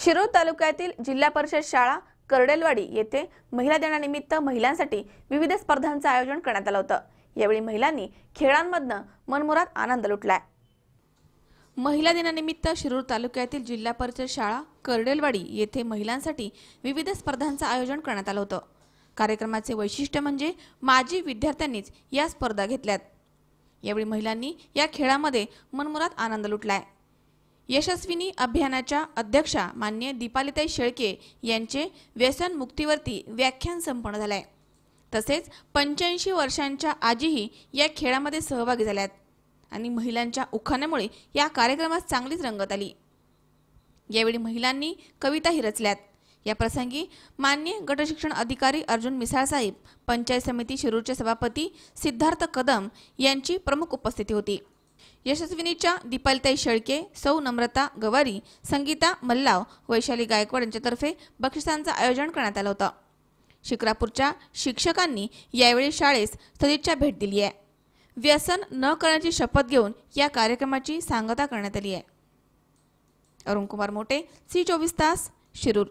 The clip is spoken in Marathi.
शिरूर तालुक्यातील जिल्हा परिषद शाळा करडेलवाडी येथे महिला दिनानिमित्त महिलांसाठी विविध स्पर्धांचे आयोजन करण्यात आले होते। यावेळी महिलांनी खेळांमधून मनमुराद आनंद लुटलाय। महिला दिनानिमित्त शिरूर तालुक्यातील जिल्हा परिषद शाळा करडेलवाडी येथे महिलांसाठी विविध स्पर्धांचे आयोजन करण्यात आले होते। कार्यक्रमाचे वैशिष्ट्य म्हणजे माजी विद्यार्थ्यांनीच या स्पर्धा घेतल्यात। यावेळी महिलांनी या खेळामध्ये मनमुराद आनंद लुटलाय। यशस्विनी अभियानाच्या अध्यक्षा मान्य दीपालीताई शेळके यांचे व्यसन मुक्तीवरती व्याख्यान संपन्न झाले। तसेच 85 वर्षांच्या आजीही या खेळामध्ये सहभागी झाल्यात आणि महिलांच्या उखाण्यामुळे या कार्यक्रमात चांगलीच रंगत आली। यावेळी महिलांनी कविताही रचल्यात। या प्रसंगी मान्य गटशिक्षण अधिकारी अर्जुन मिसाळ साहेब, पंचायत समिती शिरूरचे सभापती सिद्धार्थ कदम यांची प्रमुख उपस्थिती होती। यशस्विनीच्या दीपालीताई शेळके, सौ नम्रता गवारी, संगीता मल्लाव, वैशाली गायकवाड यांच्यातर्फे बक्षिसांचे आयोजन करण्यात आले होते। शिक्रापूरच्या शिक्षकांनी यावेळी शाळेस सदिच्छा भेट दिली आहे। व्यसन न करण्याची शपथ घेऊन या कार्यक्रमाची सांगता करण्यात आली आहे। अरुण कुमार मोटे, सी 24 तास, शिरूर।